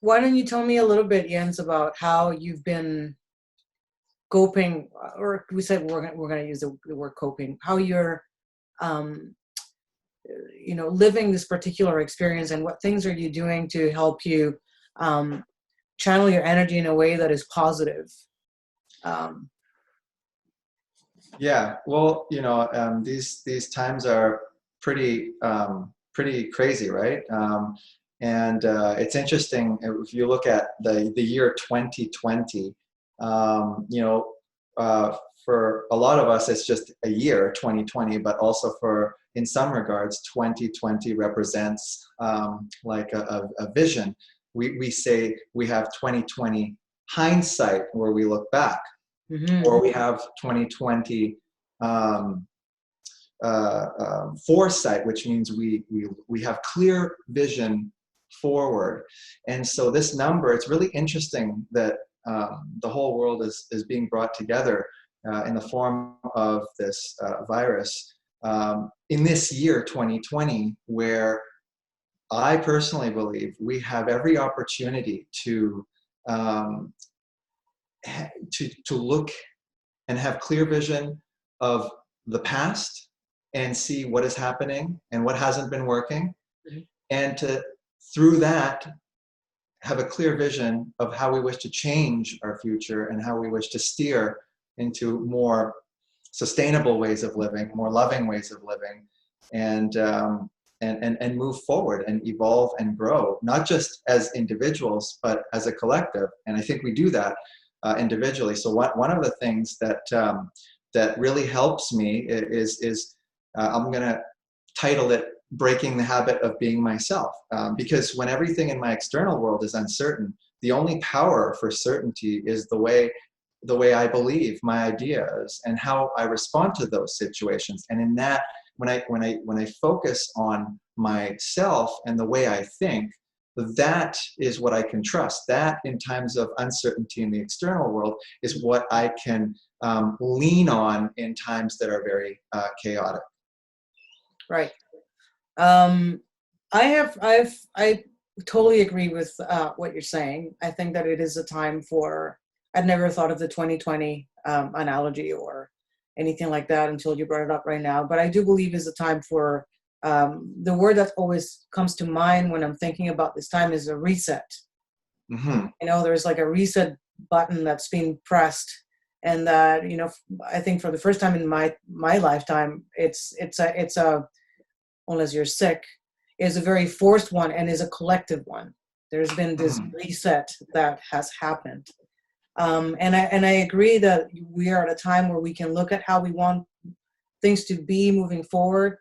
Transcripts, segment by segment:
why don't you tell me a little bit, Jens, about how you've been coping, or we said we're gonna use the word coping, how you're um, living this particular experience, and what things are you doing to help you um, channel your energy in a way that is positive. Um, Yeah, well, these times are pretty crazy, right? And it's interesting if you look at the year 2020. Um, you know, for a lot of us, it's just a year, 2020, but also in some regards, 2020 represents like a vision. We say we have 2020 hindsight, where we look back, mhm. or we have 2020 um, foresight, which means we have clear vision forward. And so this number, it's really interesting that the whole world is being brought together in the form of this virus in this year 2020, where I personally believe we have every opportunity um, to look and have clear vision of the past and see what is happening and what hasn't been working, Mhm. and to, through that, have a clear vision of how we wish to change our future and how we wish to steer into more sustainable ways of living, more loving ways of living, and and move forward and evolve and grow, not just as individuals, but as a collective. And I think we do that individually. So one of the things that really helps me is I'm going to title it "Breaking the Habit of Being Myself," because when everything in my external world is uncertain, the only power for certainty is the way I believe, my ideas, and how I respond to those situations. And in that, when I focus on myself and the way I think, that is what I can trust. That, in times of uncertainty in the external world, is what I can lean on in times that are very chaotic. Right. Um, I totally agree with what you're saying. I think that it is a time for, I'd never thought of the 2020 analogy or anything like that until you brought it up right now. But I do believe is a time for, the word that always comes to mind when I'm thinking about this time is a reset. Mm-hmm. There's like a reset button that's being pressed, and that, I think for the first time in my lifetime, it's a unless you're sick, is a very forced one and is a collective one. There's been this Mm-hmm. reset that has happened. And I agree that we are at a time where we can look at how we want things to be moving forward,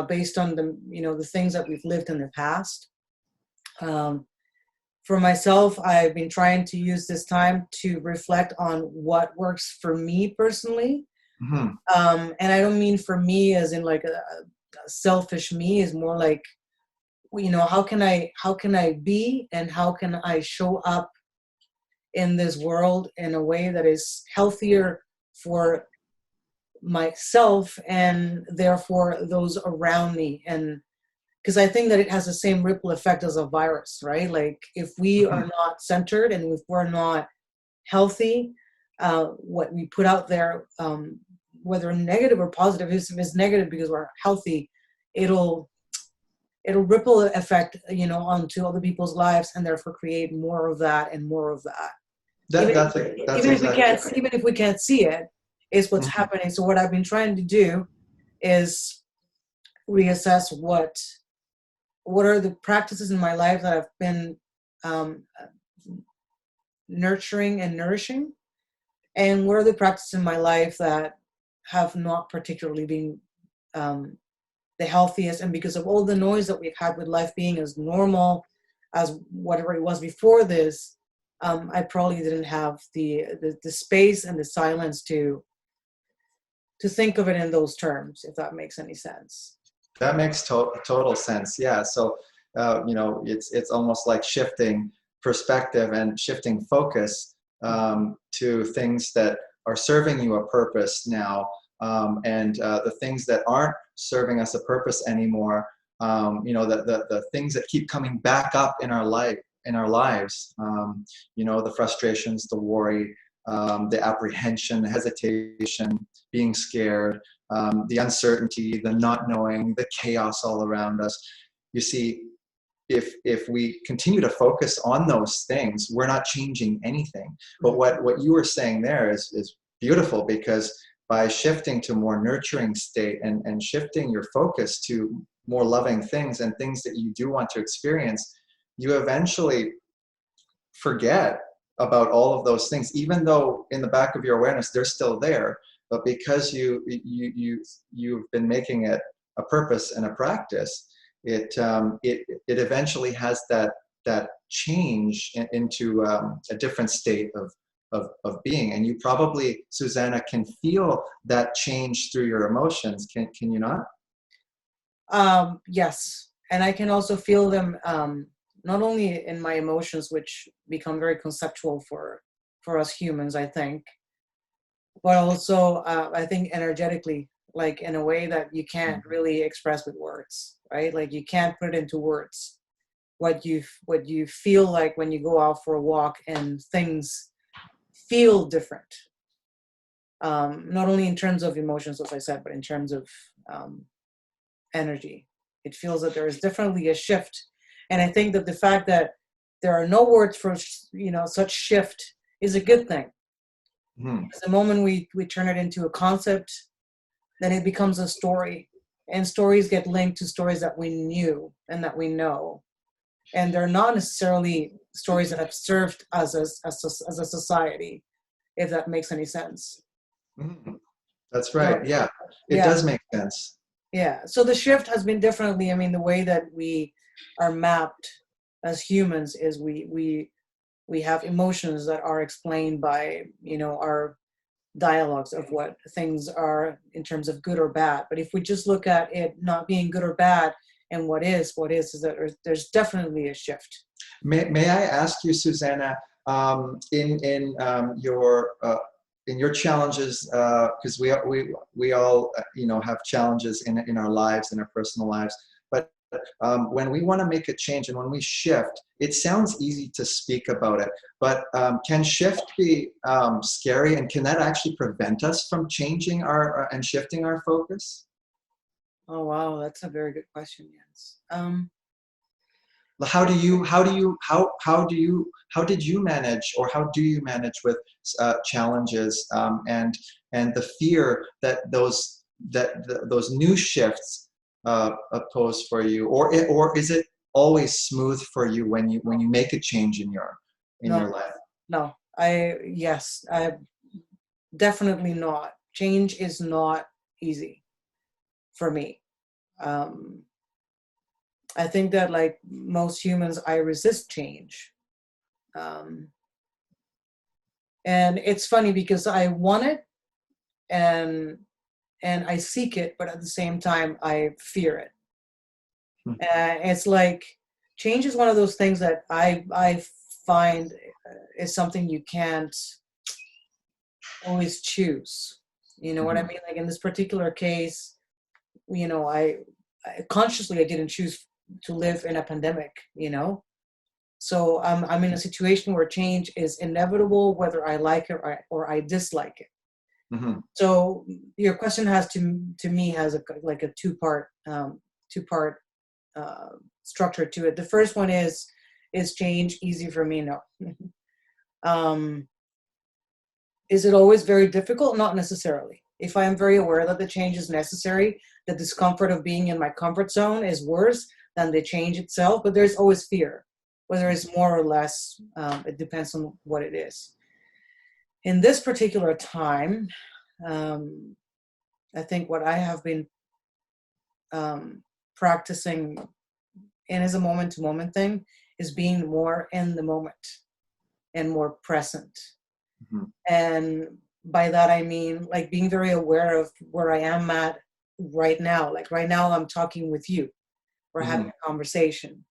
based on the things that we've lived in the past. Um, for myself, I've been trying to use this time to reflect on what works for me personally. Mm-hmm. And I don't mean for me as in like a selfish me, is more like, how can I be, and how can I show up in this world in a way that is healthier for myself and therefore those around me. And because I think that it has the same ripple effect as a virus, right? Like, if we Mm-hmm. are not centered and if we're not healthy, what we put out there, whether negative or positive, if it's negative because we're healthy, it'll ripple effect, onto other people's lives, and therefore create more of that and more of that. That, Even that's that's even if we exactly can't right. even if we can't see it, is what's Mm-hmm. happening. So what I've been trying to do is reassess what are the practices in my life that I've been um, nurturing and nourishing, and what are the practices in my life that have not particularly been um, the healthiest. And because of all the noise that we've had with life being as normal as whatever it was before this, I probably didn't have the space and the silence to think of it in those terms, if that makes any sense. That makes total sense. Yeah. So, it's almost like shifting perspective and shifting focus to things that are serving you a purpose now, and the things that aren't serving us a purpose anymore. The things that keep coming back up in our life in our lives. You know, the frustrations, the worry, the apprehension, the hesitation, being scared, the uncertainty, the not knowing, the chaos all around us. You see, if we continue to focus on those things, we're not changing anything. But what you were saying there is beautiful, because by shifting to more nurturing state and shifting your focus to more loving things and things that you do want to experience, you eventually forget about all of those things, even though in the back of your awareness they're still there. But because you've been making it a purpose and a practice, it eventually has that change into a different state of being. And you probably, Susanna, can feel that change through your emotions. Can you not? Yes, and I can also feel them not only in my emotions, which become very conceptual for us humans, I think, but also I think energetically, like in a way that you can't really express with words, right? Like you can't put it into words what you feel like when you go out for a walk and things feel different. Not only in terms of emotions, as I said, but in terms of energy. It feels that there is definitely a shift. And I think that the fact that there are no words for, such shift is a good thing. Because the moment we turn it into a concept, then it becomes a story. And stories get linked to stories that we knew and that we know. And they're not necessarily stories that have served us as a society, if that makes any sense. That's right. Yeah, it Yeah. does make sense. Yeah. So the shift has been definitely, the way that we are mapped as humans is we have emotions that are explained by, our dialogues of what things are in terms of good or bad. But if we just look at it not being good or bad and what is that there's definitely a shift. May I ask you, Susanna, in your challenges, because we all have challenges in our lives, in our personal lives, but when we want to make a change and when we shift, it sounds easy to speak about it, but can shift be scary, and can that actually prevent us from changing and shifting our focus? Oh wow, that's a very good question, Jens. How did you manage, or how do you manage with challenges and the fear that those new shifts pose for you, or is it always smooth for you when you make a change in your life? No, yes, I definitely not. Change is not easy for me. I think that, like most humans, I resist change. And it's funny because I want it and I seek it, but at the same time, I fear it. It's like change is one of those things that I find is something you can't always choose. You know what I mean? Like in this particular case, I consciously I didn't choose to live in a pandemic, So I'm in a situation where change is inevitable, whether I like it or I dislike it. So your question has to me has a two-part structure to it. The first one is change easy for me? No. Is it always very difficult? Not necessarily. If I am very aware that the change is necessary, the discomfort of being in my comfort zone is worse than the change itself, but there's always fear. Whether it's more or less, it depends on what it is. In this particular time, I think what I have been practicing, and is a moment-to-moment thing, is being more in the moment and more present. And by that I mean like being very aware of where I am at right now. Like right now I'm talking with you. We're having a conversation.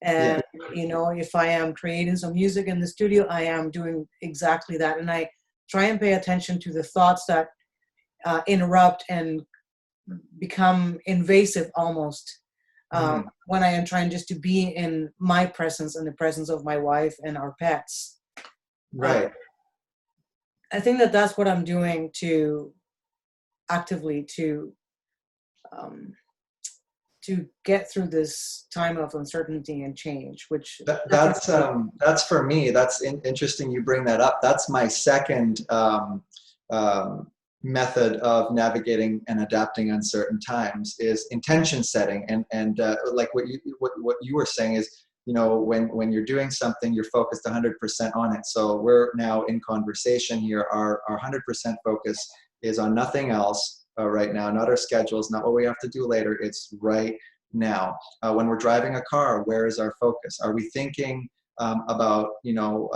And if I am creating some music in the studio, I am doing exactly that. And I try and pay attention to the thoughts that interrupt and become invasive almost Mhm. when I am trying just to be in my presence and the presence of my wife and our pets. Uh, Right. I think that that's what I'm doing to actively um, to get through this time of uncertainty and change, which definitely. That's for me. That's interesting. You bring that up. That's my second um, method of navigating and adapting uncertain times is intention setting. And like what you were saying is, you know, when you're doing something, you're focused 100% on it. So we're now in conversation here. Our 100% focus is on nothing else right now, not our schedules, not what we have to do later. It's right now. When we're driving a car, where is our focus? Are we thinking about, you know,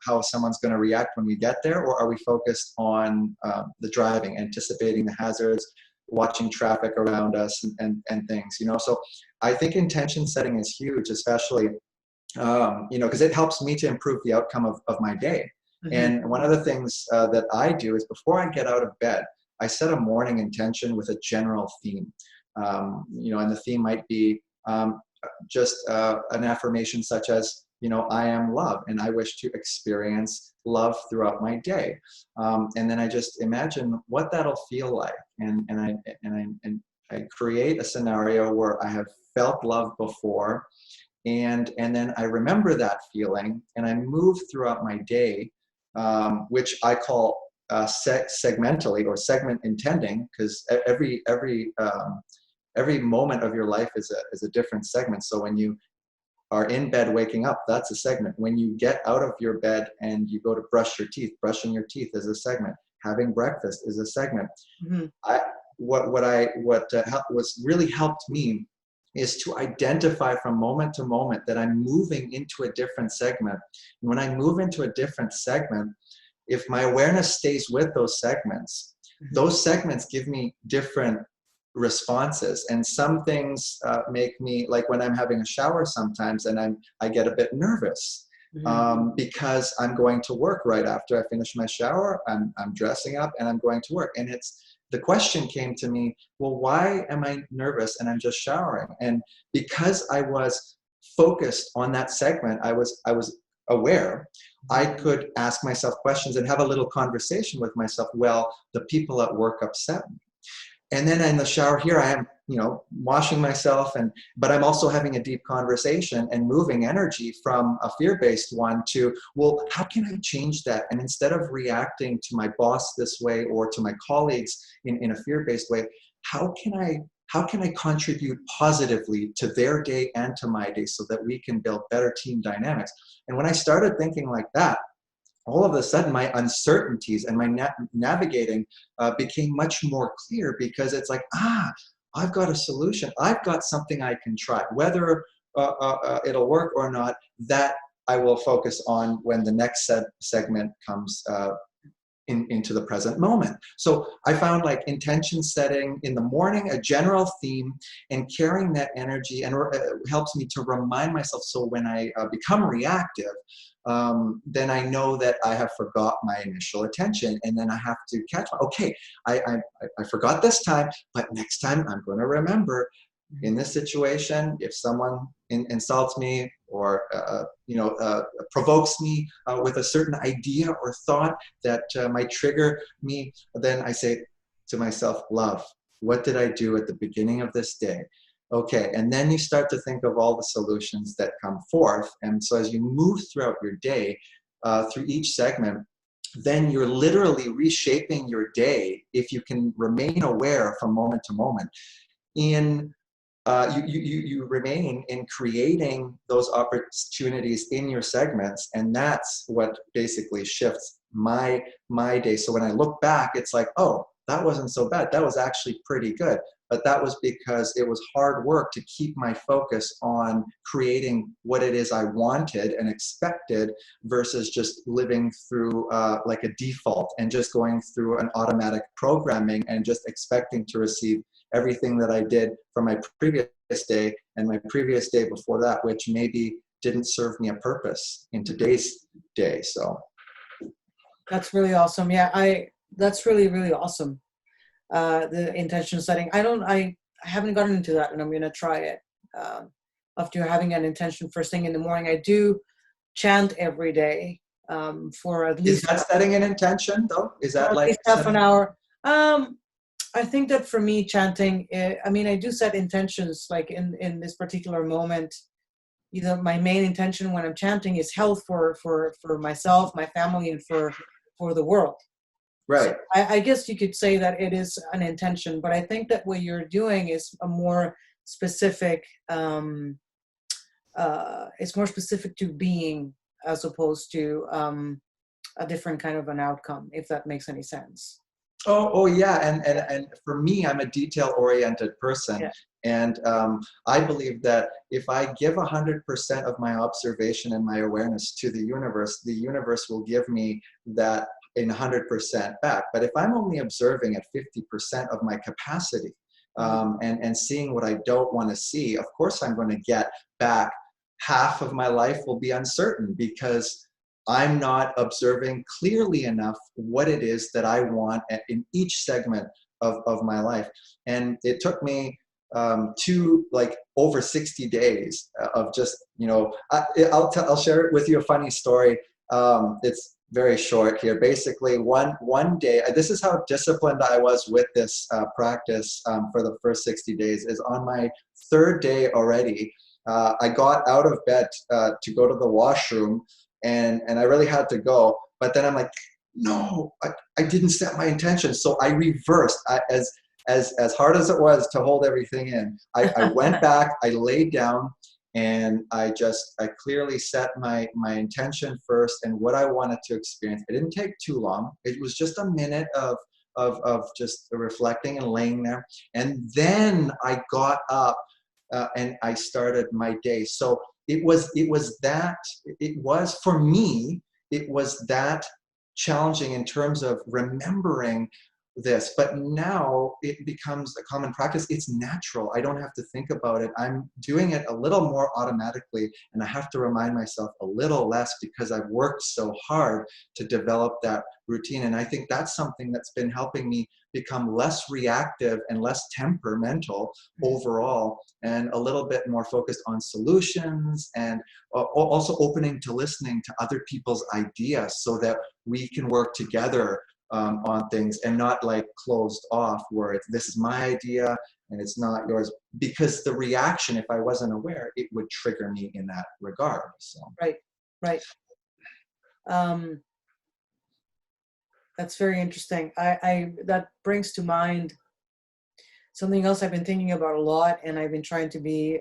how someone's going to react when we get there, or are we focused on the driving, anticipating the hazards, watching traffic around us, and things, you know? So I think intention setting is huge, especially, you know, because it helps me to improve the outcome of my day. Mhm. And one of the things that I do is before I get out of bed, I set a morning intention with a general theme. You know, and the theme might be just an affirmation such as, you know, I am love and I wish to experience love throughout my day. And then I just imagine what that'll feel like. And I create a scenario where I have felt love before, and then I remember that feeling, and I move throughout my day, which I call segmentally or segment intending, because every moment of your life is a different segment. So when you are in bed waking up, that's a segment. When you get out of your bed and you go to brush your teeth, brushing your teeth is a segment. Having breakfast is a segment. Mhm. I was really helped me is to identify from moment to moment that I'm moving into a different segment. And when I move into a different segment, if my awareness stays with Mhm. those segments give me different responses. And some things make me, like when I'm having a shower sometimes, and I get a bit nervous Mhm. because I'm going to work right after I finish my shower. I'm dressing up and I'm going to work. And the question came to me, well, why am I nervous and I'm just showering? And because I was focused on that segment, I was aware. I could ask myself questions and have a little conversation with myself. Well, the people at work upset me. And then in the shower here, I am, you know, washing myself, but I'm also having a deep conversation and moving energy from a fear-based one to, well, how can I change that? And instead of reacting to my boss this way or to my colleagues in a fear-based way, how can I contribute positively to their day and to my day so that we can build better team dynamics? And when I started thinking like that, all of a sudden my uncertainties and my navigating became much more clear, because it's like, I've got a solution. I've got something I can try. Whether it'll work or not, that I will focus on when the next segment comes into the present moment. So I found like intention setting in the morning, a general theme, and carrying that energy, and helps me to remind myself. So when I become reactive, then I know that I have forgot my initial attention, and then I have to catch. Okay, I forgot this time, but next time I'm going to remember. In this situation, if someone insults me or provokes me with a certain idea or thought that might trigger me, then I say to myself, love, what did I do at the beginning of this day? Okay, and then you start to think of all the solutions that come forth. And so as you move throughout your day, through each segment, then you're literally reshaping your day if you can remain aware from moment to moment in you remain in creating those opportunities in your segments, and that's what basically shifts my day. So when I look back, it's like, oh, that wasn't so bad, that was actually pretty good, but that was because it was hard work to keep my focus on creating what it is I wanted and expected, versus just living through like a default and just going through an automatic programming and just expecting to receive everything that I did from my previous day and my previous day before that, which maybe didn't serve me a purpose in today's day. So That's really awesome. Yeah, that's really, really awesome. The intention setting. I haven't gotten into that, and I'm gonna try it. after having an intention first thing in the morning. I do chant every day for Is that setting an intention though? Is that like half an hour. I think that for me, chanting, I mean, I do set intentions like in this particular moment. You know, my main intention when I'm chanting is health for myself, my family, and for the world. right? So I guess you could say that it is an intention, but I think that what you're doing is a more specific. It's more specific to being as opposed to a different kind of an outcome, if that makes any sense. Oh yeah, and for me, I'm a detail-oriented person, Yeah. and I believe that if I give 100% of my observation and my awareness to the universe will give me that in 100% back. But if I'm only observing at 50% of my capacity, and seeing what I don't want to see, of course I'm going to get back half of my life will be uncertain because I'm not observing clearly enough what it is that I want in each segment of my life. And it took me over 60 days of just, I'll share it with you a funny story. It's very short here. Basically, one day, this is how disciplined I was with this practice for the first 60 days, is on my third day already. I got out of bed to go to the washroom, and I really had to go. But then I'm like, no, I didn't set my intention. So I reversed. As hard as it was to hold everything in, I went back, I laid down, and I clearly set my intention first and what I wanted to experience. It didn't take too long. It was just a minute of just reflecting and laying there. And then I got up and I started my day. So it was for me, it was that challenging in terms of remembering this, but now it becomes a common practice. It's natural. I don't have to think about it. I'm doing it a little more automatically, and I have to remind myself a little less because I've worked so hard to develop that routine. And I think that's something that's been helping me become less reactive and less temperamental overall, and a little bit more focused on solutions, and also opening to listening to other people's ideas so that we can work together on things, and not like closed off where this is my idea and it's not yours, because the reaction, if I wasn't aware, it would trigger me in that regard. So right. That's very interesting. I that brings to mind something else I've been thinking about a lot, and I've been trying to be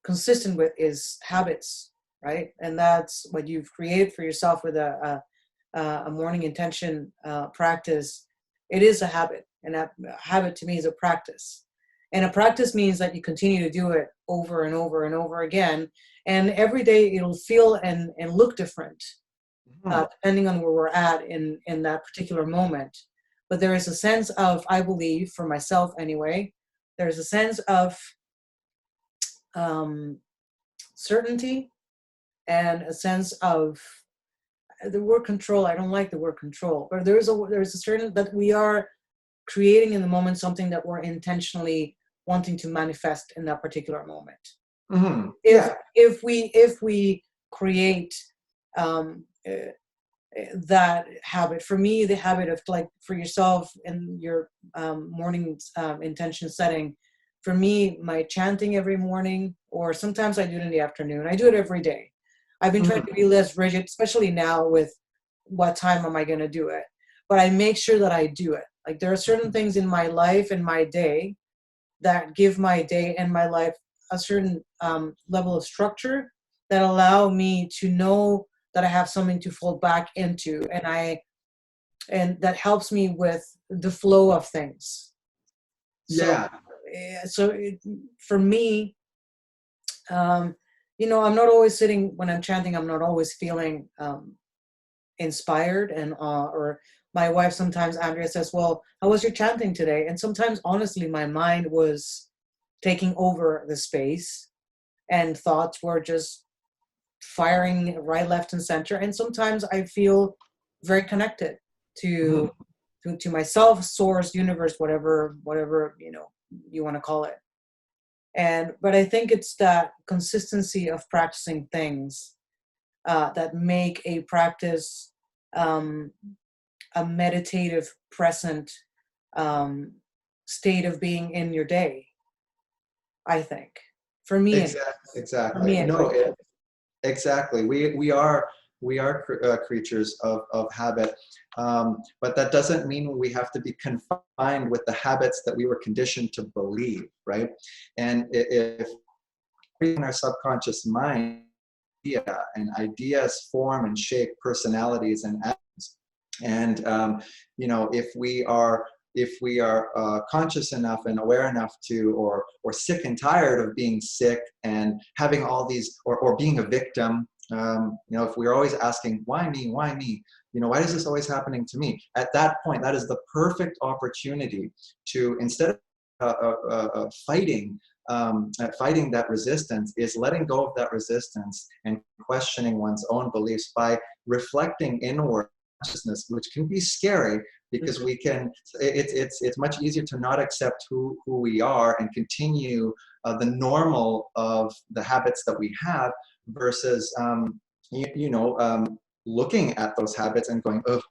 consistent with, is habits, right? And that's what you've created for yourself with a morning intention practice. It is a habit, and a habit to me is a practice. And a practice means that you continue to do it over and over and over again, and every day it'll feel and look different, depending on where we're at in that particular moment. But there is a sense of, I believe, for myself anyway, there's a sense of certainty and a sense of, the word control, I don't like the word control, but there's a certain, that we are creating in the moment something that we're intentionally wanting to manifest in that particular moment. Mm-hmm. If we create that habit, for me, the habit of, like, for yourself in your morning intention setting, for me, my chanting every morning, or sometimes I do it in the afternoon. I do it every day. I've been trying to be less rigid, especially now with what time am I going to do it. But I make sure that I do it. Like, there are certain things in my life and my day that give my day and my life a certain level of structure that allow me to know that I have something to fall back into, and that helps me with the flow of things. So for me, I'm not always sitting, when I'm chanting, I'm not always feeling inspired, and or my wife sometimes, Andrea, says, well, how was your chanting today? And sometimes, honestly, my mind was taking over the space, and thoughts were just firing right, left, and center. And sometimes I feel very connected to myself, source, universe, whatever you want to call it. But I think it's that consistency of practicing things that make a practice um, a meditative, present um, state of being in your day. I think, for me, Exactly. for me Exactly. anyway. No, exactly. We are creatures of habit, but that doesn't mean we have to be confined with the habits that we were conditioned to believe, right? And if in our subconscious mind, and ideas form and shape personalities and actions. And if we are conscious enough and aware enough to, or sick and tired of being sick and having all these, or being a victim, if we're always asking, why me, why me, why is this always happening to me, at that point, that is the perfect opportunity to, instead of fighting that resistance, is letting go of that resistance and questioning one's own beliefs by reflecting inward consciousness, which can be scary, because we can, it's much easier to not accept who we are and continue the normal of the habits that we have, versus looking at those habits and going, oh,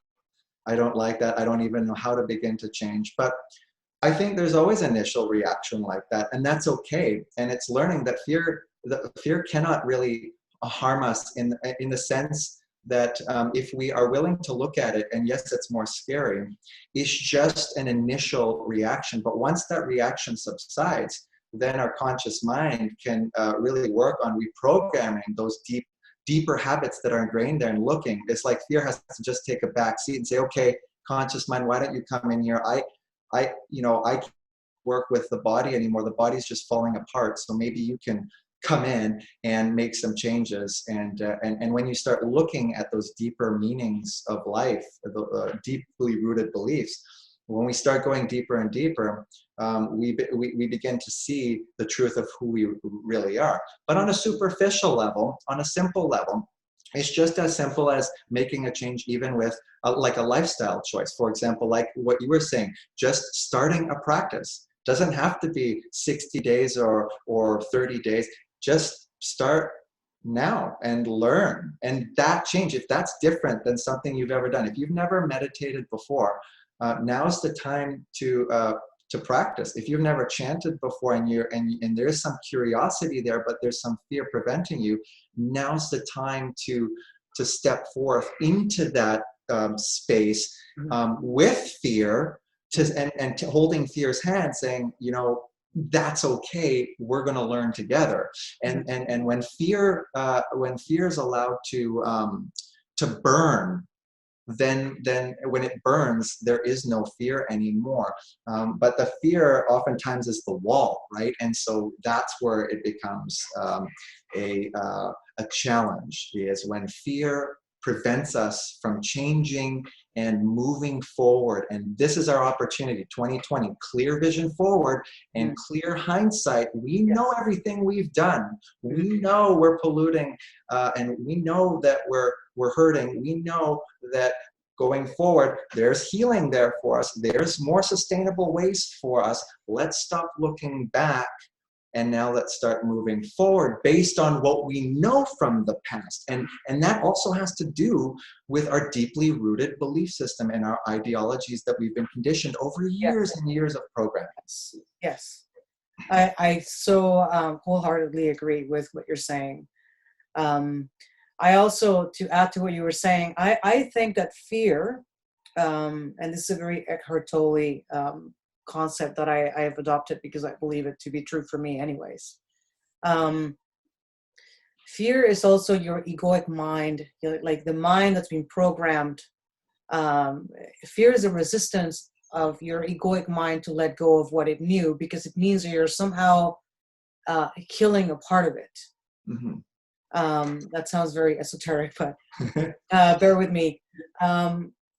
I don't like that, I don't even know how to begin to change. But I think there's always initial reaction like that, and that's okay. And it's learning that fear cannot really harm us in the sense that if we are willing to look at it, and yes, it's more scary, it's just an initial reaction. But once that reaction subsides, then our conscious mind can really work on reprogramming those deeper habits that are ingrained there, and looking. It's like fear has to just take a back seat and say, okay, conscious mind, why don't you come in here? I can't work with the body anymore. The body's just falling apart. So maybe you can come in and make some changes. And when you start looking at those deeper meanings of life, the deeply rooted beliefs, when we start going deeper and deeper, we begin to see the truth of who we really are. But on a superficial level, on a simple level, it's just as simple as making a change, even with like a lifestyle choice. For example, like what you were saying, just starting a practice. Doesn't have to be 60 days or 30 days. Just start now and learn. And that change, if that's different than something you've ever done, if you've never meditated before, now's the time to practice. If you've never chanted before, and there's some curiosity there, but there's some fear preventing you, now's the time to step forth into that space with fear, and holding fear's hand, saying, that's okay. We're going to learn together. And when fear is allowed to burn, then when it burns, there is no fear anymore. But the fear oftentimes is the wall, right? And so that's where it becomes a challenge, is when fear prevents us from changing and moving forward. And this is our opportunity, 2020, clear vision forward and clear hindsight. We know everything we've done. We know we're polluting, and we know that we're hurting. We know that going forward, there's healing there for us. There's more sustainable ways for us. Let's stop looking back, and now let's start moving forward based on what we know from the past. And that also has to do with our deeply rooted belief system and our ideologies that we've been conditioned over years and years of programming. Yes. I so wholeheartedly agree with what you're saying. I also, to add to what you were saying, I think that fear, and this is a very Eckhart Tolle concept that I have adopted because I believe it to be true for me anyways. Fear is also your egoic mind, like the mind that's been programmed. Fear is a resistance of your egoic mind to let go of what it knew, because it means that you're somehow killing a part of it. Mm-hmm. That sounds very esoteric, but bear with me.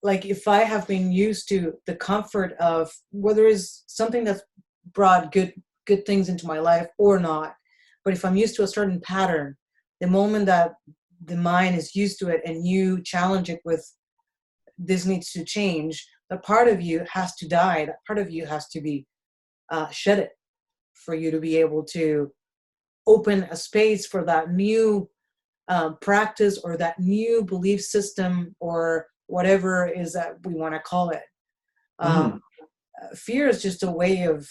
Like if I have been used to the comfort of whether it's something that's brought good things into my life or not, but if I'm used to a certain pattern, the moment that the mind is used to it and you challenge it with this needs to change, the part of you has to die. That part of you has to be shedded for you to be able to open a space for that new practice or that new belief system or whatever is that we want to call it. Mhm. Fear is just a way of,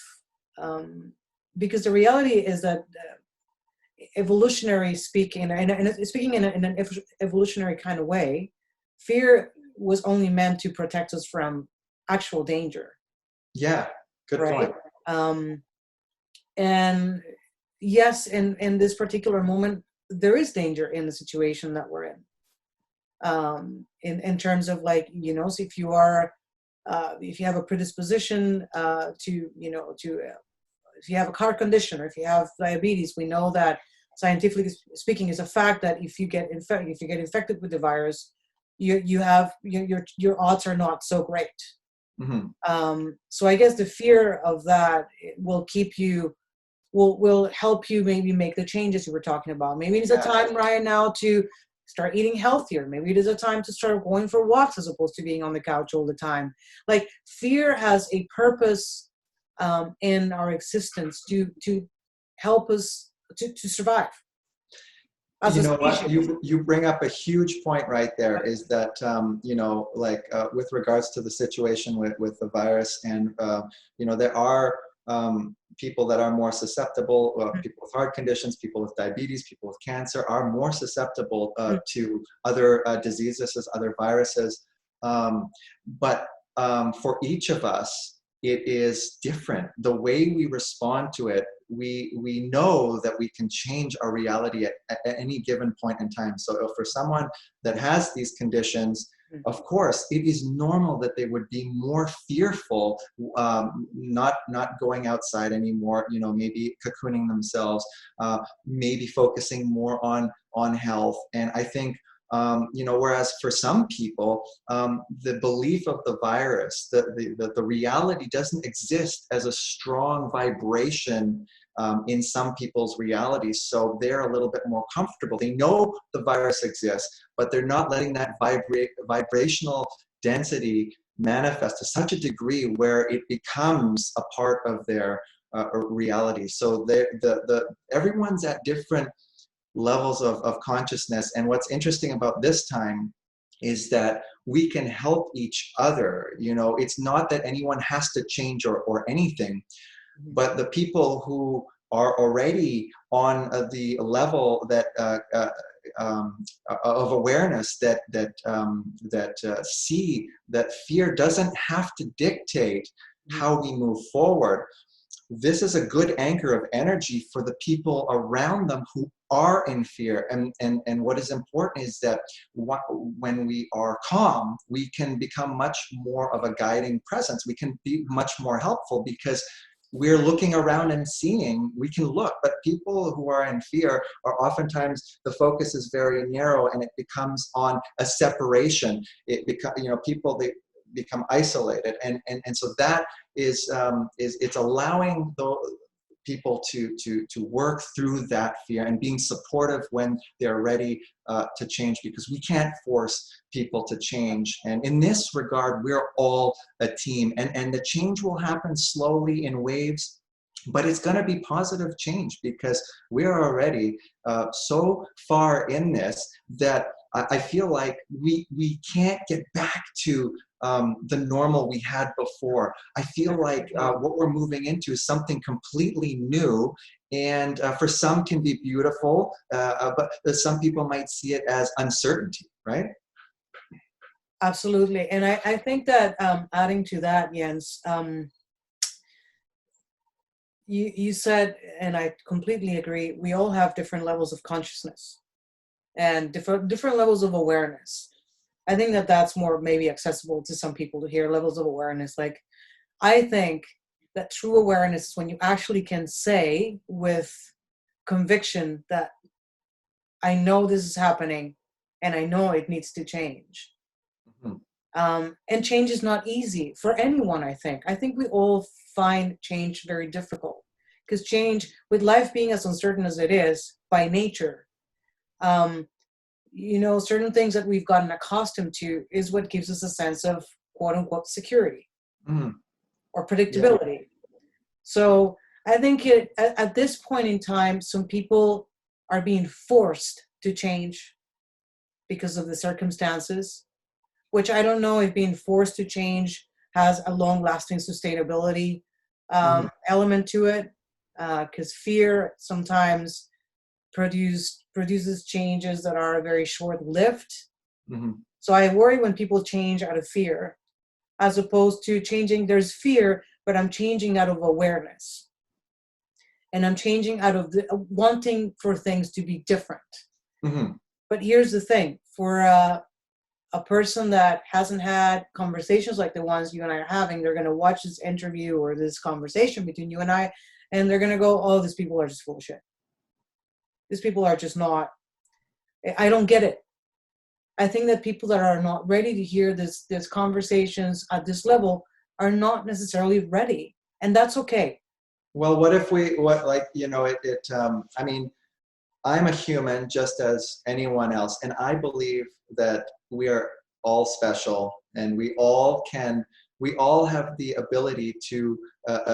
because the reality is that evolutionary speaking, and speaking in an evolutionary kind of way, fear was only meant to protect us from actual danger, Yeah, good right? point. And yes, in this particular moment, there is danger in the situation that we're in. In terms of, like, so if you are, if you have a predisposition to, if you have a heart condition or if you have diabetes, we know that scientifically speaking, is a fact that if you get infected with the virus, you have your odds are not so great. Hmm. So I guess the fear of that will keep you, will help you maybe make the changes you were talking about. Maybe it's a Yeah. time right now to start eating healthier. Maybe it is a time to start going for walks as opposed to being on the couch all the time. Like, fear has a purpose in our existence to help us to survive as You a know what? species. You bring up a huge point right there. Is that like with regards to the situation with the virus, and there are people that are more susceptible. People with heart conditions, people with diabetes, people with cancer are more susceptible to other diseases, as other viruses. But for each of us, it is different. The way we respond to it, we know that we can change our reality at any given point in time. So for someone that has these conditions, of course, it is normal that they would be more fearful, not going outside anymore. Maybe cocooning themselves, maybe focusing more on health. And I think whereas for some people, the belief of the virus, the reality doesn't exist as a strong vibration in some people's realities. So they're a little bit more comfortable. They know the virus exists, but they're not letting that vibrational density manifest to such a degree where it becomes a part of their reality. So everyone's at different levels of consciousness. And what's interesting about this time is that we can help each other. It's not that anyone has to change or anything, but the people who are already on the level that of awareness that see that fear doesn't have to dictate how we move forward. This is a good anchor of energy for the people around them who are in fear. And what is important is that when we are calm, we can become much more of a guiding presence. We can be much more helpful because we're looking around and seeing, we can look, but people who are in fear are oftentimes, the focus is very narrow and it becomes on a separation. It people, they become isolated. And so that is it's allowing the people to work through that fear and being supportive when they're ready to change, because we can't force people to change. And in this regard, we're all a team, and the change will happen slowly in waves, but it's going to be positive change because we're already so far in this that I feel like we can't get back to the normal we had before. I feel like what we're moving into is something completely new, and for some can be beautiful, but some people might see it as uncertainty, right? Absolutely. And I think that adding to that, Jens, you said, and I completely agree, we all have different levels of consciousness and different levels of awareness. I think that that's more maybe accessible to some people to hear levels of awareness. Like, I think that true awareness is when you actually can say with conviction that I know this is happening and I know it needs to change. Mhm. And change is not easy for anyone, I think. I think we all find change very difficult because change, with life being as uncertain as it is by nature, certain things that we've gotten accustomed to is what gives us a sense of quote unquote security Mhm. or Yeah. predictability. So I think at this point in time, some people are being forced to change because of the circumstances, which I don't know if being forced to change has a long-lasting sustainability Mhm. element to it, because fear sometimes produces changes that are very short-lived. Mhm. So I worry when people change out of fear, as opposed to changing. There's fear, but I'm changing out of awareness, and I'm changing out of wanting for things to be different. Mhm. But here's the thing: for a person that hasn't had conversations like the ones you and I are having, they're going to watch this interview or this conversation between you and I, and they're going to go, "Oh, these people are just full of shit. These people are just not. I don't get it." I think that people that are not ready to hear this conversations at this level are not necessarily ready, and that's okay. Well, what if we, what, like, I mean, I'm a human just as anyone else, and I believe that we are all special, and we all have the ability to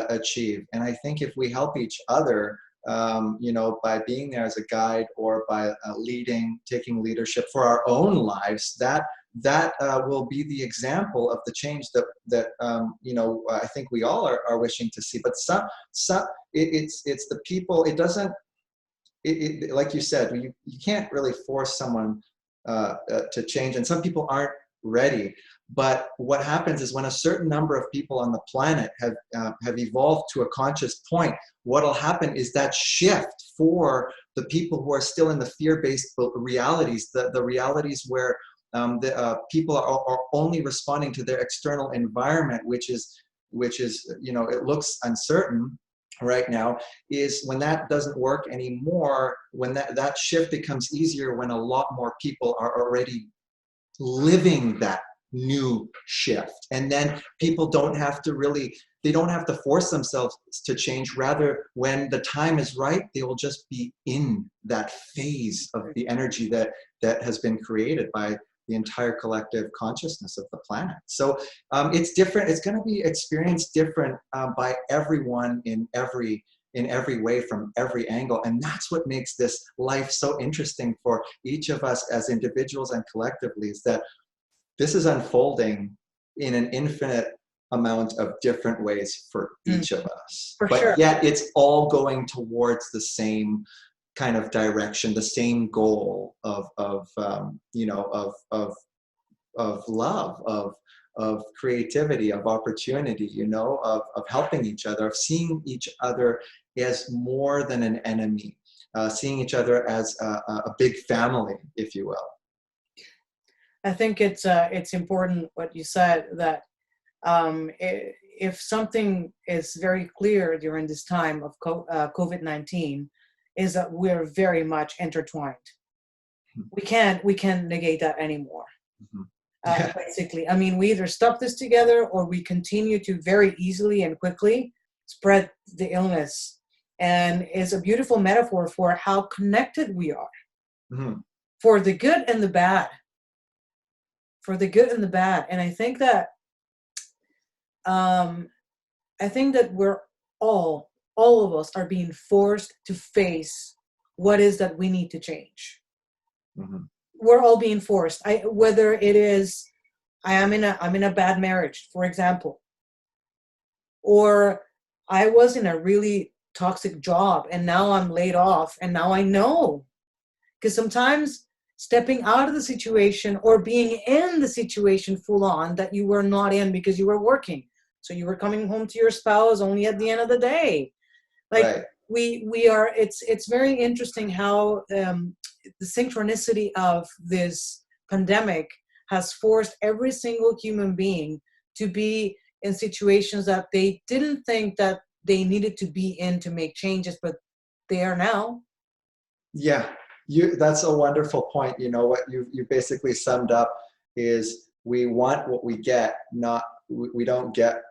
achieve. And I think if we help each other, by being there as a guide, or by taking leadership for our own lives, that will be the example of the change that I think we all are wishing to see. But it's the people. It doesn't. Like you said, you can't really force someone to change, and some people aren't ready. But what happens is when a certain number of people on the planet have evolved to a conscious point, what'll happen is that shift for the people who are still in the fear-based realities, the realities where the people are only responding to their external environment, which is it looks uncertain right now, is when that doesn't work anymore, when that shift becomes easier, when a lot more people are already living that new shift. And then people they don't have to force themselves to change. Rather, when the time is right, they will just be in that phase of the energy that has been created by the entire collective consciousness of the planet. So it's different. It's going to be experienced different by everyone in every way, from every angle. And that's what makes this life so interesting for each of us as individuals and collectively, is that this is unfolding in an infinite amount of different ways for each of us. For But sure. yet it's all going towards the same kind of direction, the same goal of love, of creativity, of opportunity, of helping each other, of seeing each other as more than an enemy, seeing each other as a big family, if you will. I think it's important what you said, that if something is very clear during this time of COVID-19, is that we're very much intertwined. We can't negate that anymore. Mhm. Yeah. Basically, I mean, we either stop this together, or we continue to very easily and quickly spread the illness. And it's a beautiful metaphor for how connected we are, Mhm. for the good and the bad. For the good and the bad. And um, I think that we're all of us are being forced to face what is that we need to change. Mhm. We're all being forced. Whether it is I'm in a bad marriage, for example, or I was in a really toxic job and now I'm laid off, and now I know. Because sometimes stepping out of the situation, or being in the situation full on that you were not in because you were working. So you were coming home to your spouse only at the end of the day. Like, Right. we are, it's very interesting how the synchronicity of this pandemic has forced every single human being to be in situations that they didn't think that they needed to be in to make changes, but they are now. Yeah, that's a wonderful point. What you basically summed up is, we want what we get, not we don't get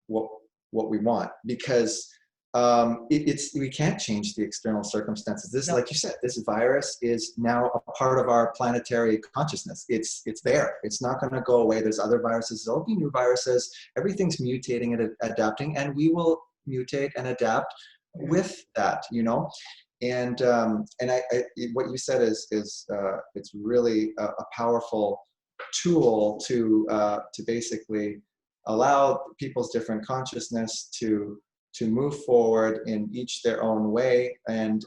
what we want, because we can't change the external circumstances. This, No. like you said, this virus is now a part of our planetary consciousness. It's there. It's not going to go away. There's other viruses. There'll be new viruses. Everything's mutating and adapting, and we will mutate and adapt with that, and what you said is it's really a powerful tool to basically allow people's different consciousness to move forward in each their own way, and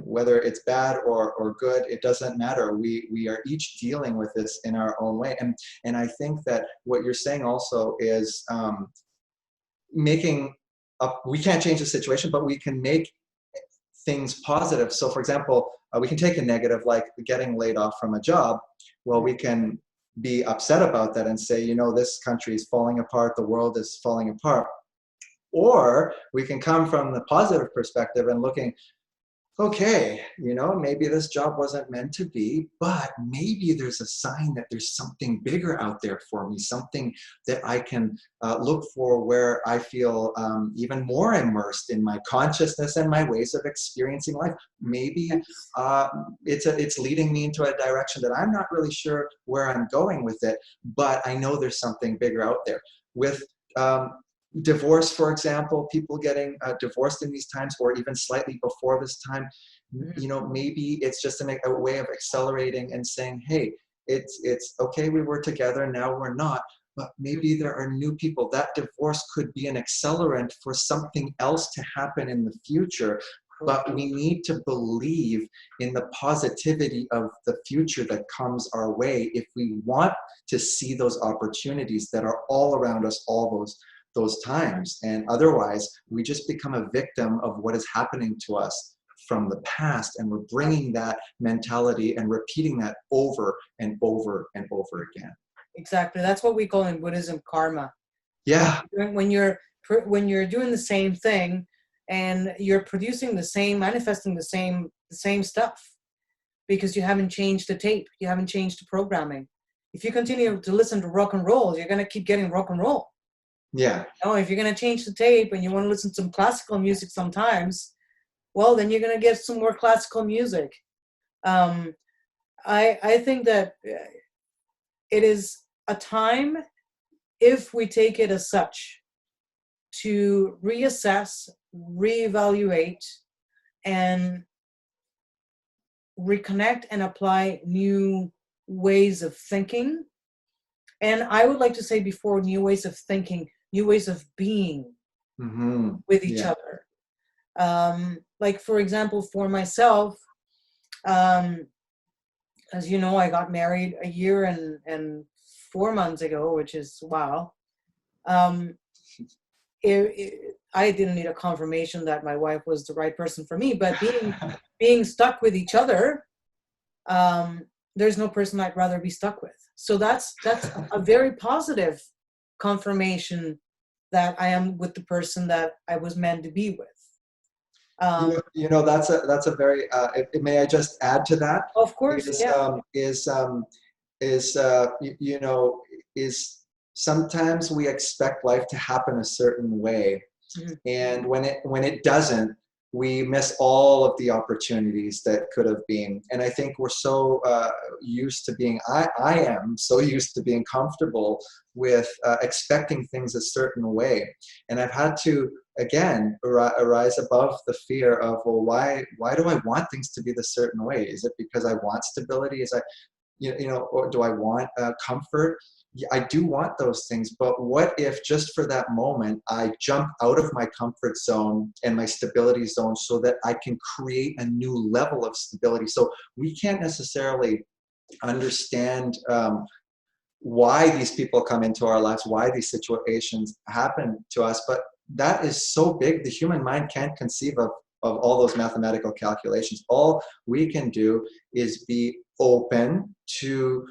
whether it's bad or good, it doesn't matter. We are each dealing with this in our own way, and I think that what you're saying also is making up. We can't change the situation, but we can make things positive. So, for example, we can take a negative like getting laid off from a job. Well, we can be upset about that and say, this country is falling apart, the world is falling apart. Or we can come from the positive perspective and looking, okay, maybe this job wasn't meant to be, but maybe there's a sign that there's something bigger out there for me, something that I can look for, where I feel even more immersed in my consciousness and my ways of experiencing life. Maybe it's leading me into a direction that I'm not really sure where I'm going with it, but I know there's something bigger out there. With divorce, for example, people getting divorced in these times, or even slightly before this time, maybe it's just a way of accelerating and saying, hey, it's okay, we were together, now we're not, but maybe there are new people. That divorce could be an accelerant for something else to happen in the future. But we need to believe in the positivity of the future that comes our way if we want to see those opportunities that are all around us all those times. And otherwise, we just become a victim of what is happening to us from the past, and we're bringing that mentality and repeating that over and over and over again. Exactly. That's what we call in Buddhism karma. Yeah. When you're doing the same thing and you're producing the same, manifesting the same stuff, because you haven't changed the tape, you haven't changed the programming. If you continue to listen to rock and roll, you're going to keep getting rock and roll. Yeah. If you're going to change the tape and you want to listen to some classical music sometimes, well, then you're going to get some more classical music. I think that it is a time, if we take it as such, to reassess, reevaluate, and reconnect and apply new ways of thinking. And I would like to say, before new ways of thinking, new ways of being with each other. Like, for example, for myself, as you know, I got married a year and 4 months ago, which is wow. I didn't need a confirmation that my wife was the right person for me, but being stuck with each other, there's no person I'd rather be stuck with. So that's a very positive confirmation that I am with the person that I was meant to be with. That's a very. May I just add to that? Of course, Is sometimes we expect life to happen a certain way, and when it doesn't, we miss all of the opportunities that could have been. And I think we're so used to being, I am so used to being comfortable with expecting things a certain way. And I've had to, again, arise above the fear of, well, why do I want things to be the certain way? Is it because I want stability? Or do I want comfort? I do want those things, but what if just for that moment I jump out of my comfort zone and my stability zone so that I can create a new level of stability? So we can't necessarily understand why these people come into our lives, why these situations happen to us, but that is so big, the human mind can't conceive of all those mathematical calculations. All we can do is be open to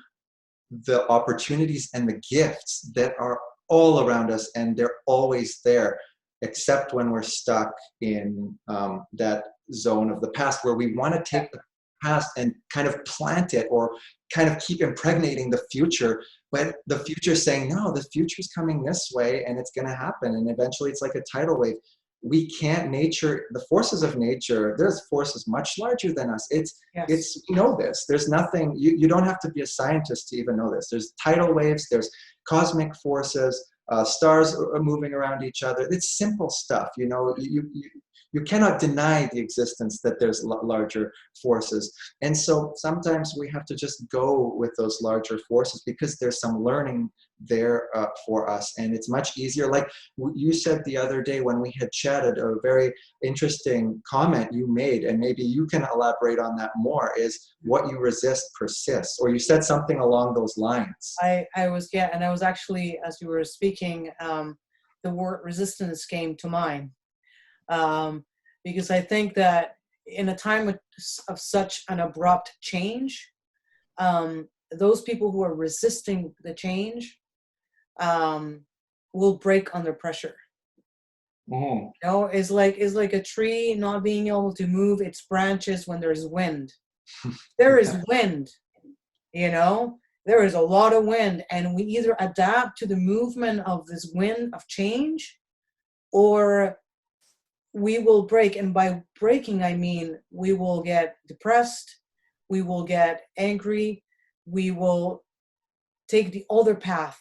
the opportunities and the gifts that are all around us, and they're always there, except when we're stuck in that zone of the past, where we want to take the past and kind of plant it, or kind of keep impregnating the future, but the future is saying, no, the future's coming this way and it's going to happen, and eventually it's like a tidal wave. We can't, the forces of nature, there's forces much larger than us. We know this. There's nothing, you don't have to be a scientist to even know this. There's tidal waves, there's cosmic forces, stars are moving around each other. It's simple stuff, you cannot deny the existence that there's larger forces. And so sometimes we have to just go with those larger forces because there's some learning there for us. And it's much easier. Like you said the other day when we had chatted, a very interesting comment you made, and maybe you can elaborate on that more, is what you resist persists, or you said something along those lines. I was, yeah, and I was actually, as you were speaking, the word resistance came to mind. Because I think that in a time of such an abrupt change, those people who are resisting the change will break under pressure. Mm-hmm. You know, it's like a tree not being able to move its branches when there's wind. There is wind, you know, there is a lot of wind, and we either adapt to the movement of this wind of change, or we will break. And by breaking, I mean we will get depressed, we will get angry, we will take the other path,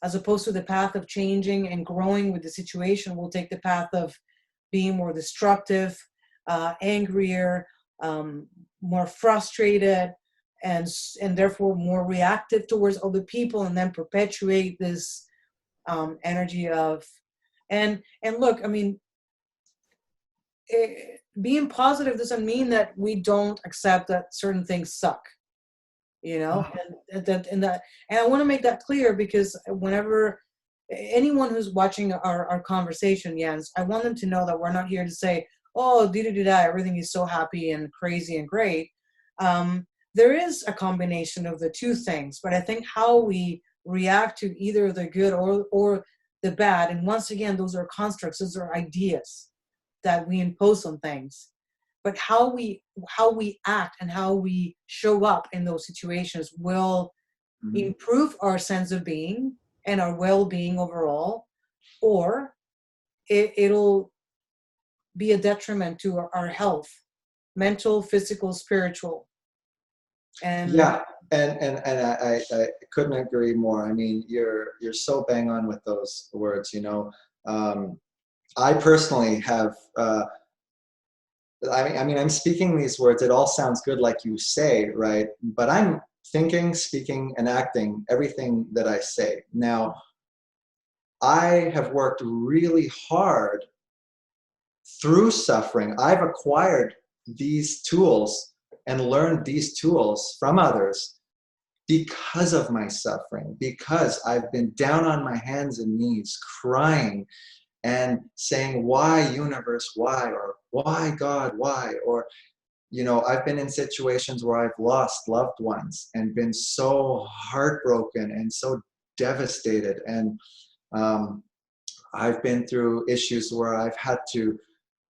as opposed to the path of changing and growing with the situation. We'll take the path of being more destructive, angrier, more frustrated, and therefore more reactive towards other people, and then perpetuate this energy of, and look, I mean, being positive doesn't mean that we don't accept that certain things suck, you know, and I want to make that clear, because whenever anyone who's watching our conversation, Jens, I want them to know that we're not here to say, oh, everything is so happy and crazy and great. There is a combination of the two things, but I think how we react to either the good or the bad, and once again, those are constructs, those are ideas that we impose on things, but how we act and how we show up in those situations will improve our sense of being and our well-being overall, or it'll be a detriment to our health, mental, physical, spiritual. And yeah, and I couldn't agree more. I mean, you're so bang on with those words, you know. I personally have, I mean, I'm speaking these words, it all sounds good like you say, right? But I'm thinking, speaking, and acting everything that I say. Now, I have worked really hard through suffering. I've acquired these tools and learned these tools from others because of my suffering, because I've been down on my hands and knees crying and saying, why universe, why? Or why God, why? Or, you know, I've been in situations where I've lost loved ones and been so heartbroken and so devastated. And I've been through issues where I've had to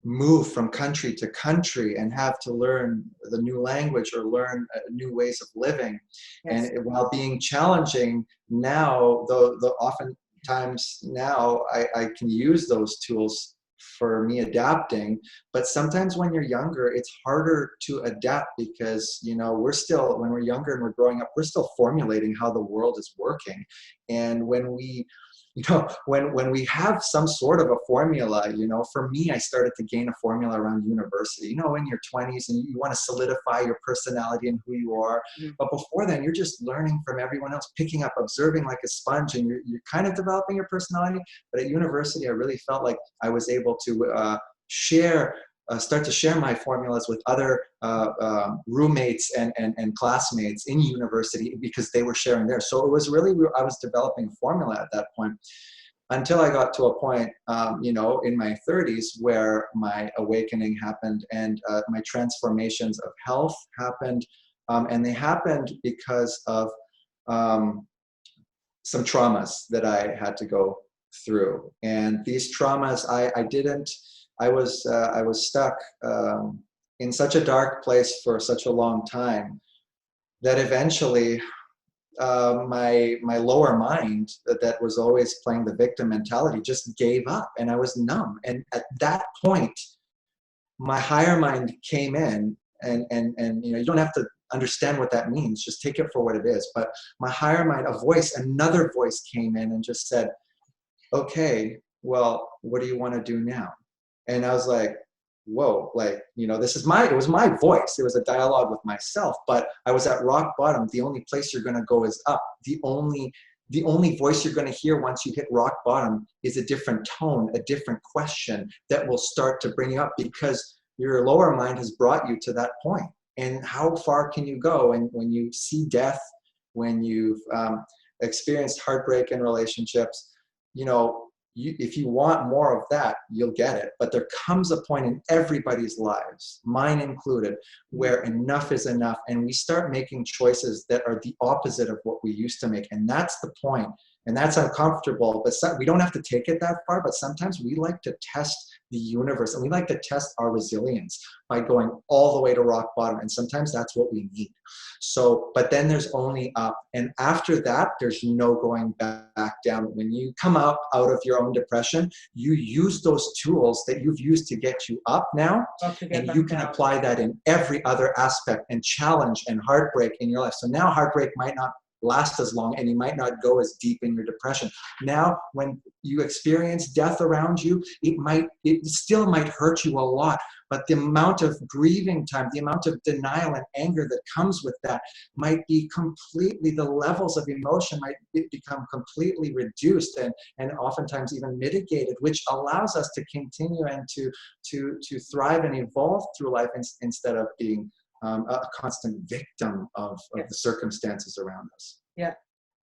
move from country to country and have to learn the new language or learn new ways of living. Yes. And while being challenging now, though oftentimes now I can use those tools for me adapting, but sometimes when you're younger, it's harder to adapt because, you know, when we're younger and we're growing up, we're still formulating how the world is working. And when we, you know, when we have some sort of a formula, you know, for me, I started to gain a formula around university, you know, in your 20s, and you want to solidify your personality and who you are. Mm-hmm. But before then, you're just learning from everyone else, picking up, observing like a sponge, and you're kind of developing your personality. But at university, I really felt like I was able to start to share my formulas with other roommates and classmates in university because they were sharing theirs. So it was really, I was developing a formula at that point until I got to a point, you know, in my 30s where my awakening happened and my transformations of health happened. And they happened because of some traumas that I had to go through. And these traumas, I was stuck in such a dark place for such a long time that eventually my lower mind that was always playing the victim mentality just gave up, and I was numb. And at that point, my higher mind came in, and you know, you don't have to understand what that means, just take it for what it is. But my higher mind, another voice came in and just said, okay, well, what do you want to do now? And I was like, whoa, like, it was my voice. It was a dialogue with myself, but I was at rock bottom. The only place you're going to go is up. The only voice you're going to hear once you hit rock bottom is a different tone, a different question that will start to bring you up, because your lower mind has brought you to that point. And how far can you go? And when you see death, when you've experienced heartbreak in relationships, if you want more of that, you'll get it. But there comes a point in everybody's lives, mine included, where enough is enough. And we start making choices that are the opposite of what we used to make. And that's the point. And that's uncomfortable. But we don't have to take it that far. But sometimes we like to test the universe, and we like to test our resilience by going all the way to rock bottom. And sometimes that's what we need. So, but then there's only up. And after that, there's no going back down. When you come out of your own depression, you use those tools that you've used to get you up now, and you can apply that in every other aspect and challenge and heartbreak in your life. So now heartbreak might not last as long, and you might not go as deep in your depression. Now, when you experience death around you, it still might hurt you a lot, but the amount of grieving time, the amount of denial and anger that comes with that might be completely, the levels of emotion might become completely reduced and oftentimes even mitigated, which allows us to continue and to thrive and evolve through life instead of being a constant victim of the circumstances around us. Yeah,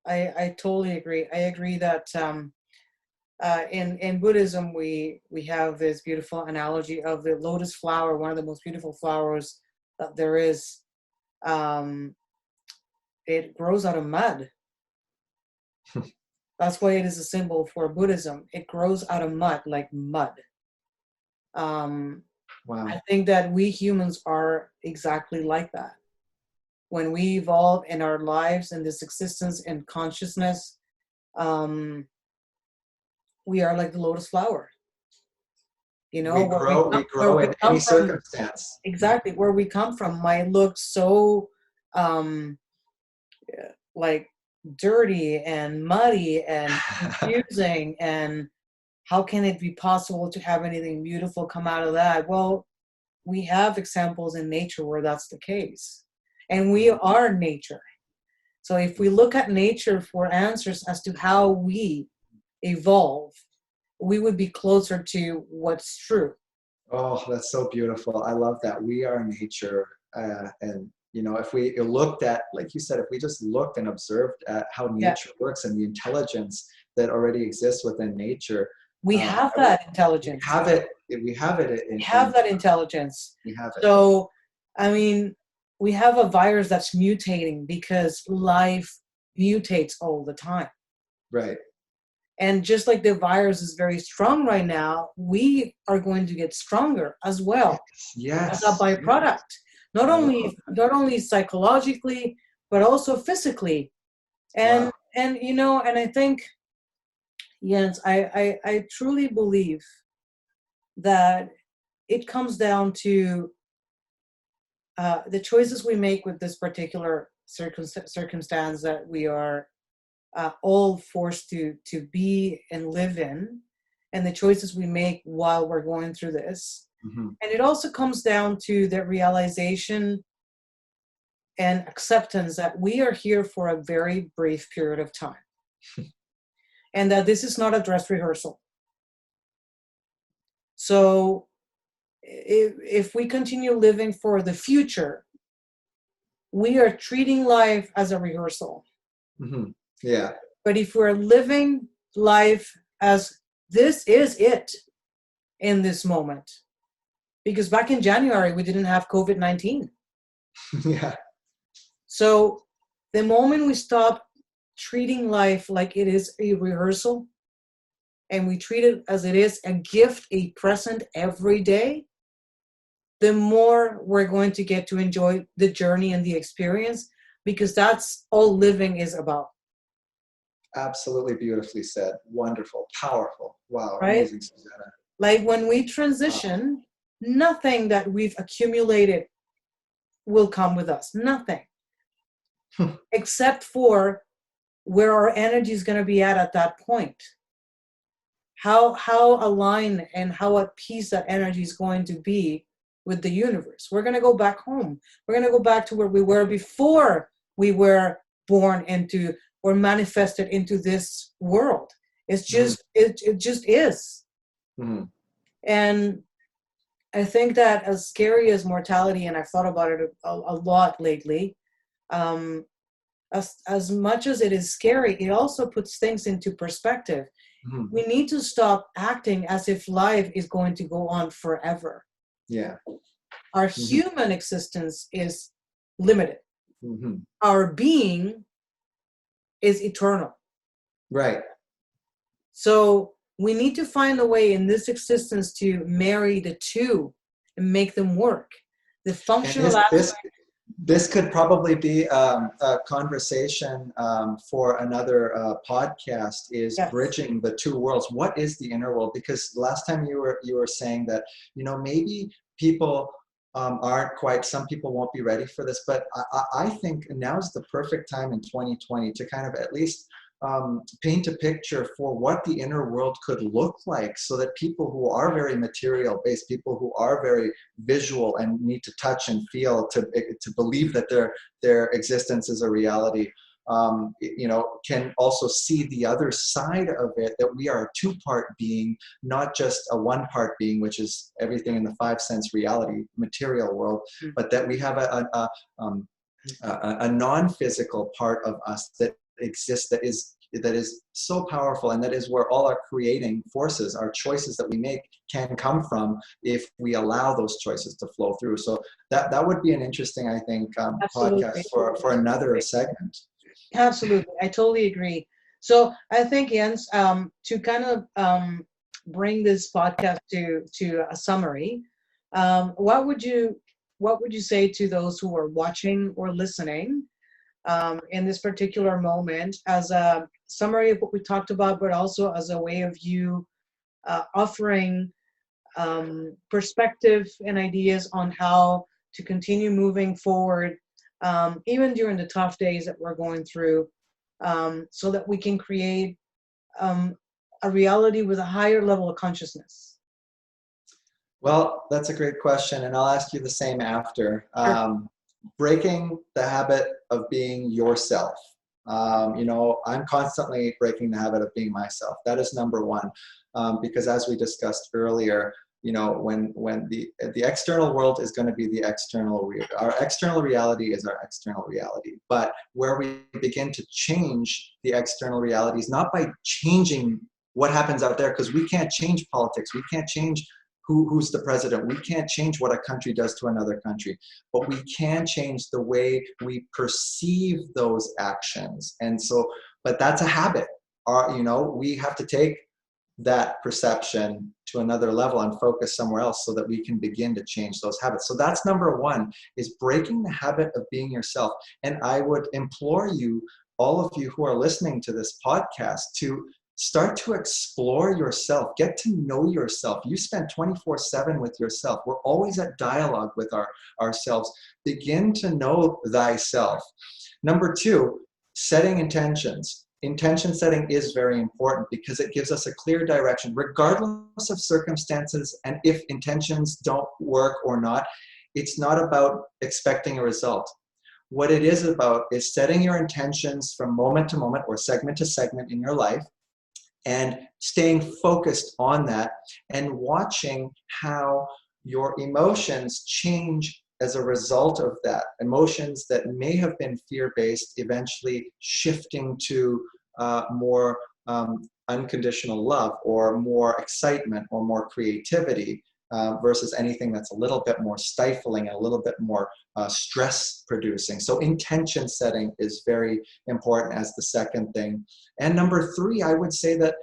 I totally agree. I agree that in Buddhism, we have this beautiful analogy of the lotus flower, one of the most beautiful flowers that there is. It grows out of mud. That's why it is a symbol for Buddhism. It grows out of mud, like mud. Wow. I think that we humans are exactly like that. When we evolve in our lives and this existence and consciousness, we are like the lotus flower. We grow in any circumstance. Exactly. Where we come from might look so like dirty and muddy and confusing, and how can it be possible to have anything beautiful come out of that? Well, we have examples in nature where that's the case. And we are nature. So if we look at nature for answers as to how we evolve, we would be closer to what's true. Oh, that's so beautiful. I love that. We are nature. And, if we looked at, like you said, if we just looked and observed at how nature works and the intelligence that already exists within nature, we have that intelligence. We have it. We have that intelligence. We have it. So, I mean, we have a virus that's mutating because life mutates all the time. Right. And just like the virus is very strong right now, we are going to get stronger as well. Yes. As a byproduct. Not only psychologically, but also physically. And and I think, Jens, I truly believe that it comes down to the choices we make with this particular circumstance that we are all forced to be and live in, and the choices we make while we're going through this. Mm-hmm. And it also comes down to the realization and acceptance that we are here for a very brief period of time. And that this is not a dress rehearsal. So if we continue living for the future, we are treating life as a rehearsal. Mm-hmm. Yeah. But if we're living life as this is it in this moment, because back in January, we didn't have COVID-19. Yeah. So the moment we stop treating life like it is a rehearsal, and we treat it as it is a gift, a present every day, the more we're going to get to enjoy the journey and the experience, because that's all living is about. Absolutely beautifully said. Wonderful. Powerful. Wow. Right? Amazing, Susanna. Like when we transition, nothing that we've accumulated will come with us. Nothing. Except for where our energy is going to be at that point. how aligned and how at peace that energy is going to be with the universe. We're going to go back home. We're going to go back to where we were before we were born into or manifested into this world. It's just it just is. Mm-hmm. And I think that as scary as mortality, and I've thought about it a lot lately, as much as it is scary, it also puts things into perspective. Mm-hmm. We need to stop acting as if life is going to go on forever. Yeah. Our human existence is limited. Mm-hmm. Our being is eternal. Right. So we need to find a way in this existence to marry the two and make them work. The functional aspect. This could probably be a conversation for another podcast, is Yes. bridging the two worlds. What is the inner world? Because last time you were saying that, maybe people aren't quite, some people won't be ready for this, but I think now's the perfect time in 2020 to kind of at least paint a picture for what the inner world could look like, so that people who are very material based, people who are very visual and need to touch and feel to believe that their existence is a reality, can also see the other side of it, that we are a two-part being, not just a one-part being, which is everything in the five sense reality, material world, but that we have a non-physical part of us that exists, that is so powerful, and that is where all our creating forces, our choices that we make, can come from if we allow those choices to flow through. So that would be an interesting, I think, podcast for another segment. Absolutely, I totally agree. So I think, Jens, to kind of bring this podcast to a summary, what would you say to those who are watching or listening in this particular moment, as a summary of what we talked about, but also as a way of you offering perspective and ideas on how to continue moving forward, even during the tough days that we're going through, so that we can create a reality with a higher level of consciousness? Well, that's a great question, and I'll ask you the same after. Breaking the habit of being yourself. I'm constantly breaking the habit of being myself. That is number one, because as we discussed earlier, when the external world is going to be the our external reality is our external reality. But where we begin to change the external reality is not by changing what happens out there, because we can't change politics. We can't change who's the president. We can't change what a country does to another country, but we can change the way we perceive those actions. And so, but that's a habit. We have to take that perception to another level and focus somewhere else so that we can begin to change those habits. So that's number one, is breaking the habit of being yourself. And I would implore you, all of you who are listening to this podcast, to start to explore yourself, get to know yourself. You spend 24/7 with yourself. We're always at dialogue with ourselves. Begin to know thyself. Number two, setting intentions. Intention setting is very important because it gives us a clear direction, regardless of circumstances. And if intentions don't work or not, it's not about expecting a result. What it is about is setting your intentions from moment to moment or segment to segment in your life, and staying focused on that and watching how your emotions change as a result of that. Emotions that may have been fear-based eventually shifting to more unconditional love, or more excitement, or more creativity, versus anything that's a little bit more stifling and a little bit more stress producing. So intention setting is very important as the second thing. And number three, I would say that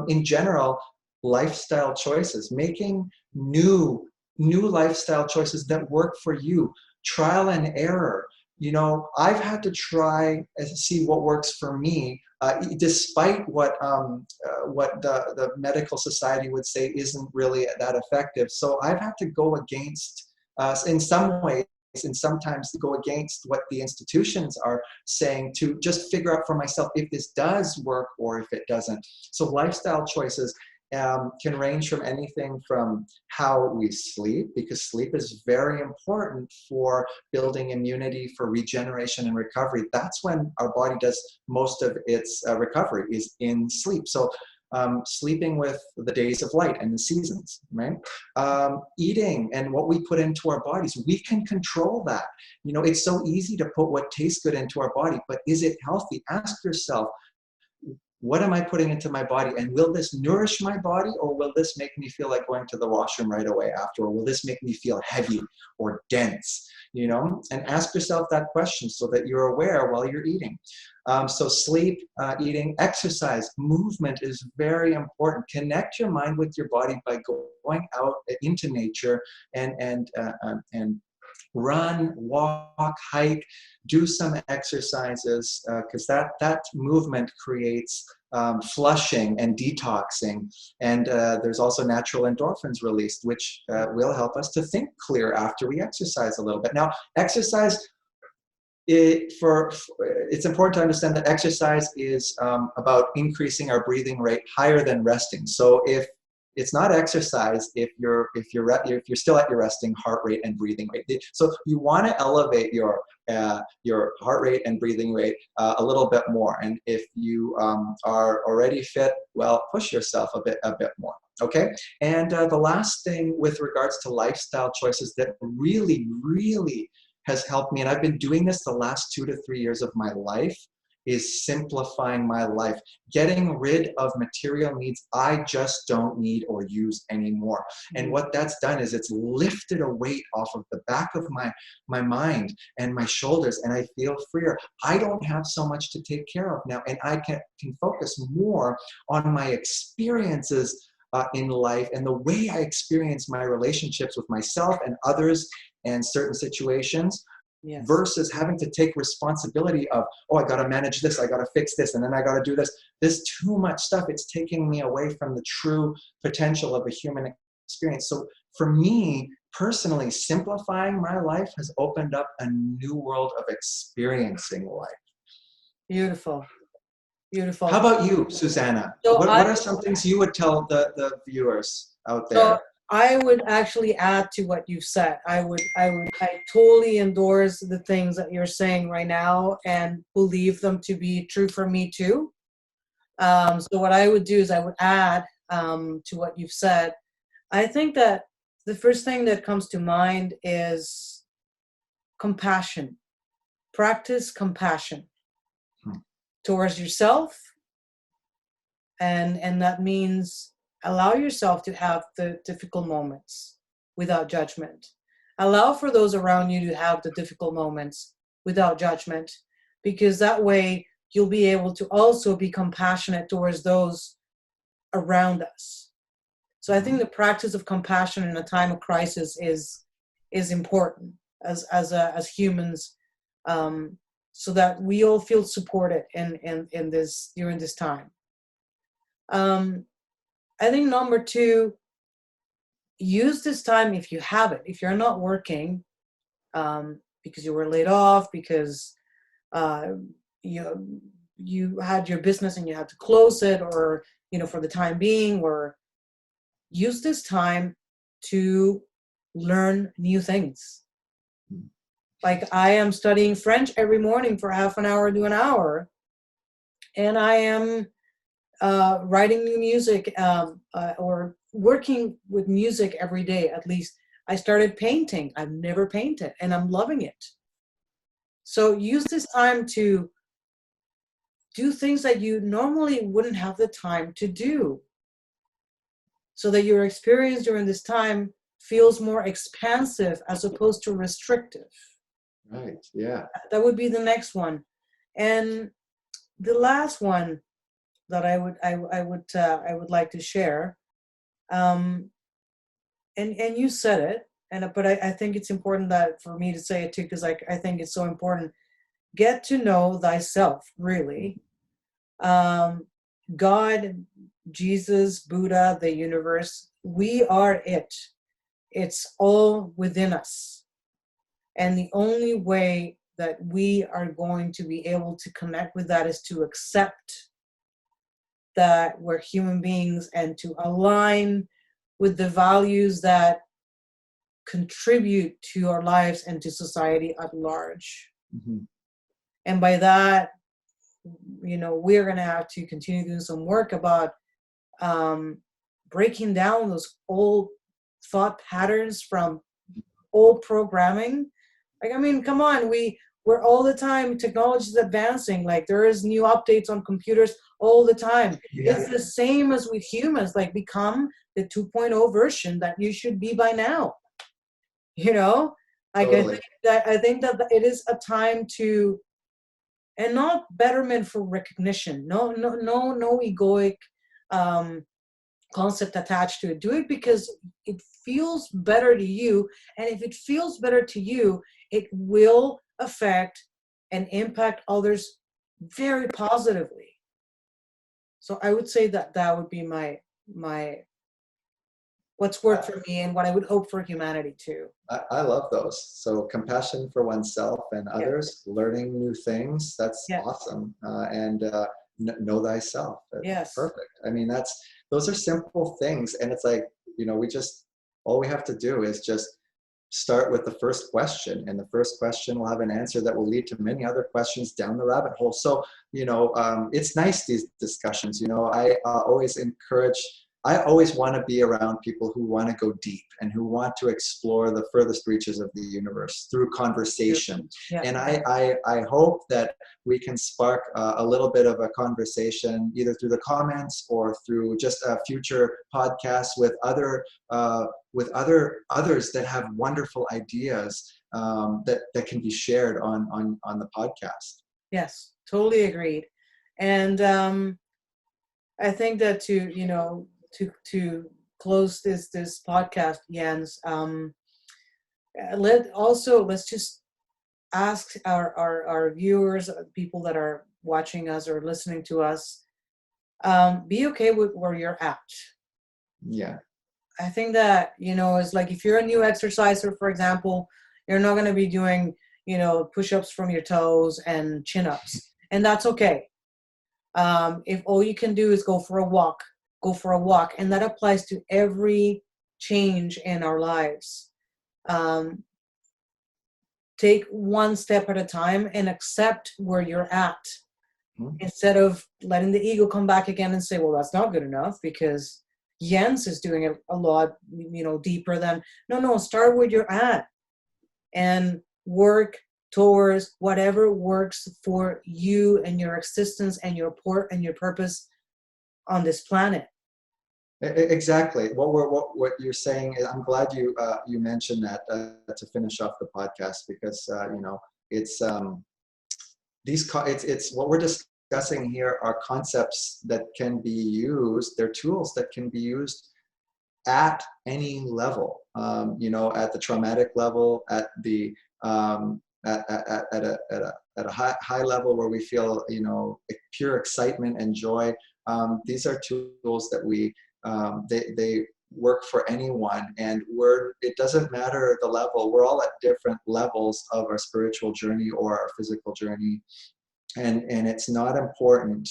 in general, lifestyle choices, making new lifestyle choices that work for you, trial and error. I've had to try and see what works for me, despite what the medical society would say isn't really that effective. So I've had to go against, in some ways, and sometimes go against what the institutions are saying, to just figure out for myself if this does work or if it doesn't. So lifestyle choices can range from anything from how we sleep, because sleep is very important for building immunity, for regeneration and recovery. That's when our body does most of its recovery, is in sleep. So sleeping with the days of light and the seasons, right? Eating and what we put into our bodies, we can control that. You know, it's so easy to put what tastes good into our body, but is it healthy? Ask yourself, what am I putting into my body? And will this nourish my body, or will this make me feel like going to the washroom right away after? Or will this make me feel heavy or dense? You know, and ask yourself that question so that you're aware while you're eating. So sleep, eating, exercise, movement is very important. Connect your mind with your body by going out into nature and run, walk, hike, do some exercises, because that movement creates flushing and detoxing. And there's also natural endorphins released, which will help us to think clear after we exercise a little bit. Now, exercise, it's important to understand that exercise is about increasing our breathing rate higher than resting. So if it's not exercise if you're still at your resting heart rate and breathing rate. So you want to elevate your heart rate and breathing rate a little bit more. And if you are already fit, well, push yourself a bit more. Okay. And the last thing with regards to lifestyle choices that really, really has helped me, and I've been doing this the last 2 to 3 years of my life, is simplifying my life, getting rid of material needs I just don't need or use anymore. And what that's done is it's lifted a weight off of the back of my mind and my shoulders, and I feel freer. I don't have so much to take care of now, and I can focus more on my experiences in life and the way I experience my relationships with myself and others and certain situations. Yes. Versus having to take responsibility of, oh, I got to manage this, I got to fix this, and then I got to do this. There's too much stuff. It's taking me away from the true potential of a human experience. So for me, personally, simplifying my life has opened up a new world of experiencing life. Beautiful. Beautiful. How about you, Susanna? So what are some things you would tell the viewers out there? So I would actually add to what you've said. I totally endorse the things that you're saying right now and believe them to be true for me too. So what I would do is I would add to what you've said. I think that the first thing that comes to mind is compassion. Practice compassion towards yourself, and that means allow yourself to have the difficult moments without judgment. Allow for those around you to have the difficult moments without judgment, because that way you'll be able to also be compassionate towards those around us. So I think the practice of compassion in a time of crisis is important as humans, so that we all feel supported in this during this time. I think number 2, use this time if you have it. If you're not working, because you were laid off, because you had your business and you had to close it, or for the time being, or use this time to learn new things. Like I am studying French every morning for half an hour to an hour, and I am writing new music or working with music every day. At least I started painting. I've never painted and I'm loving it. So use this time to do things that you normally wouldn't have the time to do, so that your experience during this time feels more expansive as opposed to restrictive. Right, yeah. That would be the next one. And the last one that I would like to share, and you said it, but I think it's important that for me to say it too, because I think it's so important. Get to know thyself, really. God, Jesus, Buddha, the universe, we are it. It's all within us. And the only way that we are going to be able to connect with that is to accept that we're human beings and to align with the values that contribute to our lives and to society at large. Mm-hmm. And by that, we're going to have to continue doing some work about breaking down those old thought patterns from old programming. Like, I mean, come on, we're all the time, technology is advancing. Like, there is new updates on computers all the time. Yeah. It's the same as with humans. Like, become the 2.0 version that you should be by now. Like, Totally. I think that it is a time to, and not betterment for recognition. No egoic concept attached to it. Do it because it feels better to you, and if it feels better to you, it will affect and impact others very positively. So I would say that would be my what's worked for me and what I would hope for humanity too. I love those. So compassion for oneself and others, learning new things. That's awesome. And know thyself. That's perfect. I mean, those are simple things. And it's like, all we have to do is just start with the first question. And the first question will have an answer that will lead to many other questions down the rabbit hole. So, it's nice, these discussions. I always want to be around people who want to go deep and who want to explore the furthest reaches of the universe through conversation. Yeah. And I hope that we can spark a little bit of a conversation, either through the comments or through just a future podcast with others that have wonderful ideas that can be shared on the podcast. Yes, totally agreed. And I think that to close this podcast, Jens, let's just ask our viewers, people that are watching us or listening to us, be okay with where you're at. Yeah. I think that, it's like if you're a new exerciser, for example, you're not going to be doing, push-ups from your toes and chin-ups, and that's okay. If all you can do is go for a walk, and that applies to every change in our lives. Take one step at a time and accept where you're at, instead of letting the ego come back again and say, well, that's not good enough because Jens is doing it a lot, deeper than. No, start where you're at and work towards whatever works for you and your existence and your purpose on this planet. Exactly. What you're saying is, I'm glad you mentioned that to finish off the podcast, because it's what we're discussing here are concepts that can be used. They're tools that can be used at any level. At the traumatic level, at the at a high level where we feel pure excitement and joy. These are tools that they work for anyone, and it doesn't matter the level. We're all at different levels of our spiritual journey or our physical journey, and it's not important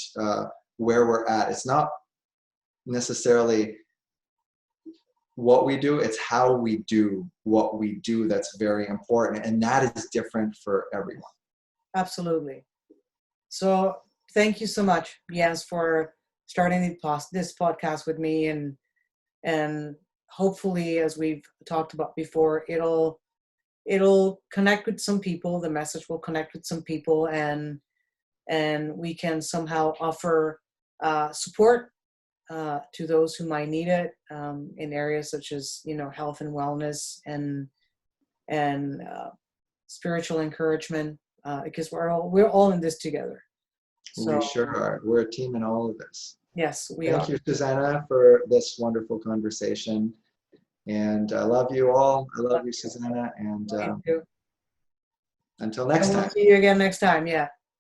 where we're at. It's not necessarily what we do, it's how we do what we do that's very important, and that is different for everyone. Absolutely. So thank you so much, Jens, for starting this podcast with me, and hopefully, as we've talked about before, it'll connect with some people. The message will connect with some people, and we can somehow offer support to those who might need it in areas such as health and wellness and spiritual encouragement, because we're all in this together. So, we sure are. We're a team in all of this. Yes, we are. Thank you, Susanna, for this wonderful conversation. And I love you all. I love you, Susanna. And until next time. We'll see you again next time. Yeah.